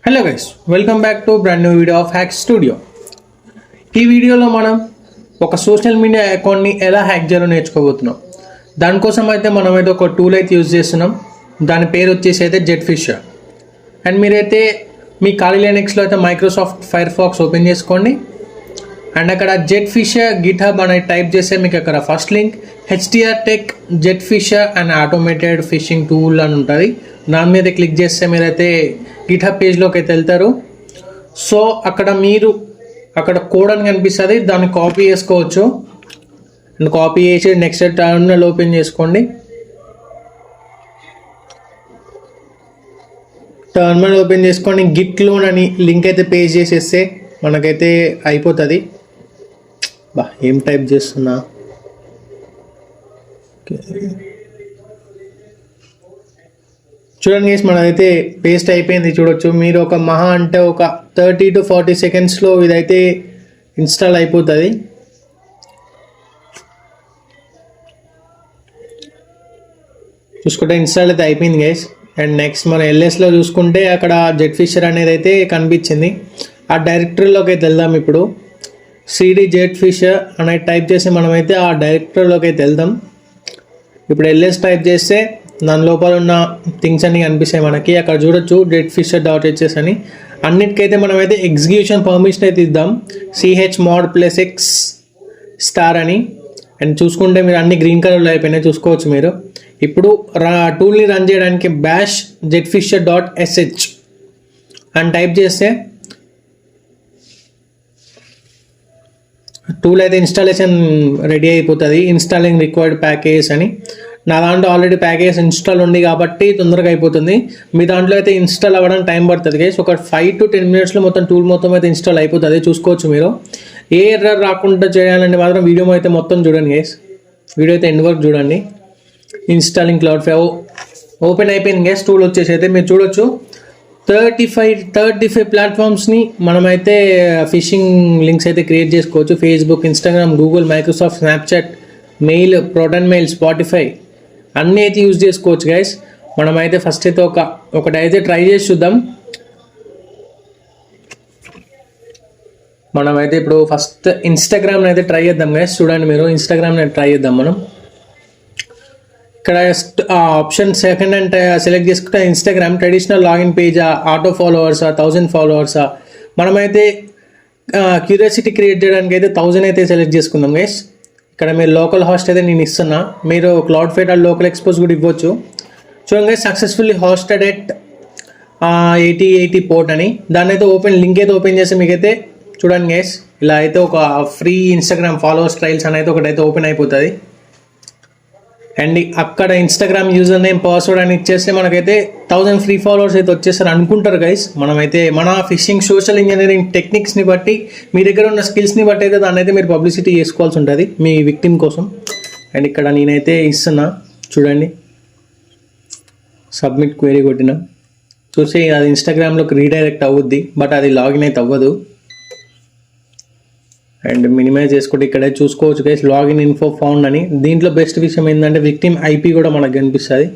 Hello guys, welcome back to brand new video of hack studio. ఈ వీడియోలో మనం ఒక సోషల్ మీడియా అకౌంట్ని ఎలా హ్యాక్ చేయాలో నేర్చుకోబోతున్నాం. దానికోసం అయితే మనమైతే ఒక టూల్ అయితే యూజ్ చేస్తున్నాం. దాని పేరు వచ్చేసి అయితే జెట్ఫిషర్. అండ్ మీరైతే మీ ఖాళీ లైనక్స్లో అయితే మైక్రోసాఫ్ట్ ఫైర్ ఫాక్స్ ఓపెన్ చేసుకోండి. అండ్ అక్కడ జెట్ఫిషర్ గిట్హబ్ అనేది టైప్ చేస్తే మీకు అక్కడ first link HTR tech Zphisher and automated phishing tool అని ఉంటుంది. దాని మీద క్లిక్ చేస్తే మీరైతే గిట్హబ్ పేజ్లోకి అయితే వెళ్తారు. సో అక్కడ కోడ్ అని కనిపిస్తుంది, దాన్ని కాపీ చేసుకోవచ్చు. అండ్ కాపీ చేసి నెక్స్ట్ టర్మినల్ ఓపెన్ చేసుకోండి. టర్మినల్ ఓపెన్ చేసుకొని గిట్ లోన్ అని లింక్ అయితే పేజ్ చేసేస్తే మనకైతే అయిపోతుంది. ఏం టైప్ చేస్తున్నా, చూడండి గైస్, మనదైతే పేస్ట్ అయిపోయింది. చూడొచ్చు మీరు. ఒక మహా అంటే ఒక 30 to 40 సెకండ్స్లో ఇదైతే ఇన్స్టాల్ అయిపోతుంది. చూసుకుంటే ఇన్స్టాల్ అయితే అయిపోయింది గైస్. అండ్ నెక్స్ట్ మన ఎల్ఎస్లో చూసుకుంటే అక్కడ జెట్ఫిషర్ అనేది అయితే కనిపించింది. ఆ డైరెక్టరీలోకి అయితే వెళ్దాం. ఇప్పుడు సిడి జెట్ఫిషర్ అనేది టైప్ చేసి మనమైతే ఆ డైరెక్టరీలోకి అయితే వెళ్దాం. ఇప్పుడు ఎల్ఎస్ టైప్ చేస్తే దాని లోపల ఉన్న థింగ్స్ అన్ని కనిపిస్తాయి మనకి. అక్కడ చూడొచ్చు jetfisher.hs అని. అన్నిటికైతే మనమైతే ఎగ్జిక్యూషన్ పర్మిషన్ అయితే ఇద్దాం, chmod+x స్టార్ అని. అండ్ చూసుకుంటే మీరు అన్ని గ్రీన్ కలర్లో అయిపోయినాయి, చూసుకోవచ్చు మీరు. ఇప్పుడు టూల్ని రన్ చేయడానికి bash jetfisher.sh అని టైప్ చేస్తే టూల్ అయితే ఇన్స్టాలేషన్ రెడీ అయిపోతుంది. ఇన్స్టాలింగ్ రిక్వైర్డ్ ప్యాకేజ్ అని. నా దాంట్లో ఆల్రెడీ ప్యాకేజ్ ఇన్స్టాల్ ఉంది కాబట్టి తొందరగా అయిపోతుంది. మీ దాంట్లో అయితే ఇన్స్టాల్ అవ్వడానికి టైం పడుతుంది గైస్. ఒక 5 to 10 మినిట్స్లో మొత్తం టూల్ మొత్తం అయితే ఇన్స్టాల్ అయిపోతుంది, చూసుకోవచ్చు మీరు. ఏ ఎర్రర్ రాకుండా చేయాలంటే మాత్రం వీడియో అయితే మొత్తం చూడండి గైస్. వీడియో అయితే ఎండ్ వరకు చూడండి. ఇన్స్టాలింగ్ క్లౌడ్ఫ్లై ఓపెన్ అయిపోయింది గైస్. టూల్ వచ్చేసి అయితే మీరు చూడొచ్చు 35 ప్లాట్ఫామ్స్ని మనమైతే ఫిషింగ్ లింక్స్ అయితే క్రియేట్ చేసుకోవచ్చు. Facebook, Instagram, Google, Microsoft, Snapchat, mail, Proton mail, Spotify అన్నీ అయితే యూజ్ చేసుకోవచ్చు గైస్. మనమైతే ఫస్ట్ అయితే ఒకటైతే ట్రై చేసి చూద్దాం. మనమైతే ఇప్పుడు ఫస్ట్ ఇన్స్టాగ్రామ్ని అయితే ట్రై చేద్దాం గైస్. చూడండి మీరు, ఇన్స్టాగ్రామ్ని ట్రై చేద్దాం మనం. ఇక్కడ ఆప్షన్ సెకండ్ అంటే సెలెక్ట్ చేసుకుంటే ఇన్స్టాగ్రామ్ ట్రెడిషనల్ లాగిన్ పేజా, ఆటో ఫాలోవర్సా, 1000 ఫాలోవర్సా. మనమైతే క్యూరియాసిటీ క్రియేట్ చేయడానికి అయితే 1000 అయితే సెలెక్ట్ చేసుకుందాం గైస్. ఇక్కడ మీరు లోకల్ హాస్ట్ అయితే నేను ఇస్తున్నా, మీరు క్లౌడ్ఫ్లై లోకల్ ఎక్స్పోజ్ కూడా ఇవ్వచ్చు. చూడండి guys, successfully hosted at 8080 port అని. దాన్ని అయితే లింక్ అయితే ఓపెన్ చేస్తే మీకైతే చూడండి గైస్, ఇలా అయితే ఒక ఫ్రీ ఇన్స్టాగ్రామ్ ఫాలోవర్స్ ట్రయల్స్ అని అయితే ఒకటైతే ఓపెన్ అయిపోతుంది. అండ్ అక్కడ ఇన్స్టాగ్రామ్ యూజర్ నేమ్, పాస్వర్డ్ అని ఇచ్చేస్తే మనకైతే 1000 ఫ్రీ ఫాలోవర్స్ అయితే వచ్చేస్తారు అనుకుంటారు గైస్. మనమైతే మన ఫిషింగ్ సోషల్ ఇంజనీరింగ్ టెక్నిక్స్ని బట్టి, మీ దగ్గర ఉన్న స్కిల్స్ని బట్టి అయితే దాన్ని అయితే మీరు పబ్లిసిటీ చేసుకోవాల్సి ఉంటుంది మీ విక్టిమ్ కోసం. అండ్ ఇక్కడ నేనైతే ఇస్తున్నా, చూడండి, సబ్మిట్ క్వెరీ కొట్టిన. చూసి అది ఇన్స్టాగ్రామ్లోకి రీడైరెక్ట్ అవ్వుద్ది, బట్ అది లాగిన్ అయితే అవ్వదు. అండ్ మినిమైజ్ చేసుకుంటే ఇక్కడే చూసుకోవచ్చు గైస్, లాగిన్ ఇన్ఫో ఫౌండ్ అని. దీంట్లో బెస్ట్ విషయం ఏంటంటే విక్టిమ్ ఐపీ కూడా మనకు కనిపిస్తుంది.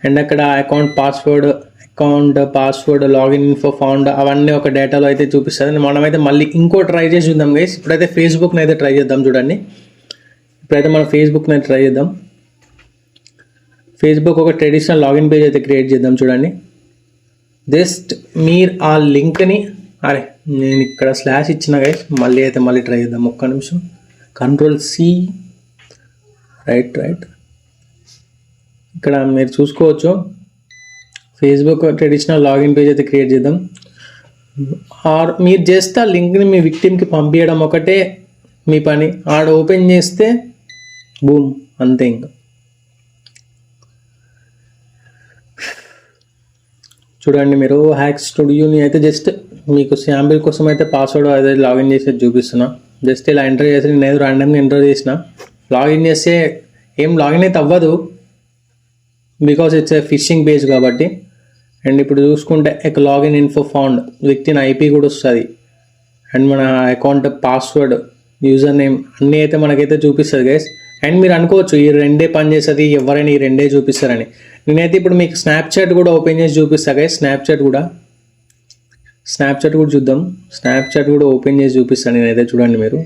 అండ్ అక్కడ account password, login info found అవన్నీ ఒక డేటాలో అయితే చూపిస్తుంది. మనమైతే మళ్ళీ ఇంకో ట్రై చేసి చూద్దాం గైస్. ఇప్పుడైతే ఫేస్బుక్ని అయితే ట్రై చేద్దాం. చూడండి, ఇప్పుడైతే మనం ఫేస్బుక్ని అయితే ట్రై చేద్దాం. ఫేస్బుక్ ఒక ట్రెడిషనల్ లాగిన్ పేజ్ అయితే క్రియేట్ చేద్దాం. చూడండి, జస్ట్ మీరు ఆ లింక్ని, అరే నేను ఇక్కడ స్లాష్ ఇచ్చిన గైస్, మళ్ళీ ట్రై చేద్దాం. ఒక్క నిమిషం, Ctrl+C, రైట్. ఇక్కడ మీరు చూసుకోవచ్చు ఫేస్బుక్ ట్రెడిషనల్ లాగిన్ పేజ్ అయితే క్రియేట్ చేద్దాం. ఆర్ మీరు చేస్తే ఆ లింక్ని మీ విక్టిమ్కి పంపించడం ఒకటే మీ పని. ఆడ ఓపెన్ చేస్తే బూమ్, అంతే. ఇంకా చూడండి మీరు, హ్యాక్ స్టూడియోని అయితే జస్ట్ మీకు శాంపిల్ కోసం అయితే పాస్వర్డ్ అయితే లాగిన్ చేసి చూపిస్తున్నా. జస్ట్ ఇలా ఎంటర్ చేసి నేను ఏదో ర్యాండమ్గా ఎంటర్ చేసిన. లాగిన్ చేస్తే ఏం లాగిన్ అయితే అవ్వదు, because it's a fishing page కాబట్టి. అండ్ ఇప్పుడు చూసుకుంటే login info found, victim IP కూడా వస్తుంది. అండ్ మన అకౌంట్ పాస్వర్డ్, యూజర్ నేమ్ అన్నీ అయితే మనకైతే చూపిస్తుంది గైస్. అండ్ మీరు అనుకోవచ్చు ఈ రెండే పని చేస్తుంది, ఎవరైనా ఈ రెండే చూపిస్తారని. నేనైతే ఇప్పుడు మీకు స్నాప్చాట్ కూడా ఓపెన్ చేసి చూపిస్తా గైస్. స్నాప్చాట్ కూడా స్నాప్చాట్ కూడా చూద్దాం. స్నాప్చాట్ కూడా ఓపెన్ చేసి చూపిస్తాను నేనైతే, చూడండి మీరు.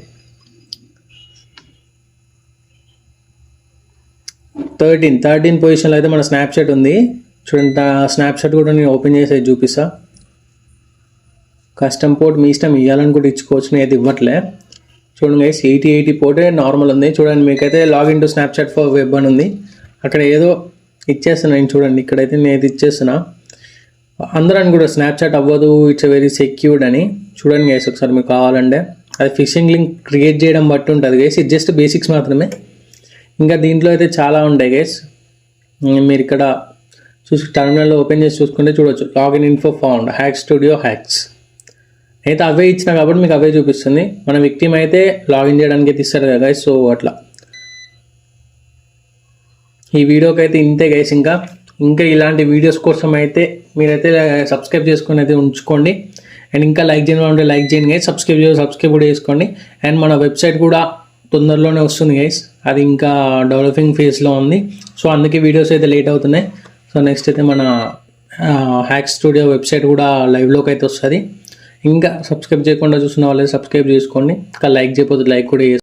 13 పొజిషన్లో అయితే మన స్నాప్చాట్ ఉంది. చూడండి స్నాప్చాట్ కూడా నేను ఓపెన్ చేసి చూపిస్తా. కస్టమ్ పోర్ట్ మీ ఇష్టం, ఇవ్వాలనుకుంటే ఇచ్చుకోవచ్చు, నేను అయితే ఇవ్వట్లే. చూడండి గైస్ 80 పోర్టే నార్మల్ ఉంది. చూడండి మీకైతే login to Snapchat for web అని ఉంది, అక్కడ ఏదో ఇచ్చేస్తున్నా నేను. చూడండి ఇక్కడైతే నేను ఇచ్చేస్తున్నా. అందరూ అని కూడా స్నాప్చాట్ అవ్వదు, ఇట్స్ వెరీ సెక్యూర్డ్ అని. చూడండి గైస్ ఒకసారి మీకు కావాలంటే, అది ఫిషింగ్ లింక్ క్రియేట్ చేయడం బట్టి ఉంటుంది గైస్. ఇది జస్ట్ బేసిక్స్ మాత్రమే, ఇంకా దీంట్లో అయితే చాలా ఉంటాయి గైస్. మీరు ఇక్కడ టర్మినల్లో ఓపెన్ చేసి చూసుకుంటే చూడవచ్చు, login info found, hack studio hacks. అయితే అవే ఇచ్చిన కాబట్టి మీకు అవే చూపిస్తుంది. మన విక్టిమ్ అయితే లాగిన్ చేయడానికి అయితే ఇస్తారు కదా గైస్. సో అట్లా ఈ వీడియోకి అయితే ఇంతే గైస్. ఇంకా ఇలాంటి వీడియోస్ కోసం అయితే మీరైతే సబ్స్క్రైబ్ చేసుకొని అయితే ఉంచుకోండి. అండ్ ఇంకా లైక్ చేయడం ఉంటే లైక్ చేయండి గైస్, సబ్స్క్రైబ్ కూడా చేసుకోండి. అండ్ మన వెబ్సైట్ కూడా తొందరలోనే వస్తుంది గైస్, అది ఇంకా డెవలపింగ్ ఫేజ్లో ఉంది. సో అందుకే వీడియోస్ అయితే లేట్ అవుతున్నాయి. సో నెక్స్ట్ అయితే మన హ్యాక్ స్టూడియో వెబ్సైట్ కూడా లైవ్లోకి అయితే వస్తుంది. ఇంకా సబ్స్క్రైబ్ చేయకుండా చూసిన వాళ్ళే సబ్స్క్రైబ్ చేసుకోండి. ఇంకా లైక్ చేయకపోతే లైక్ కూడా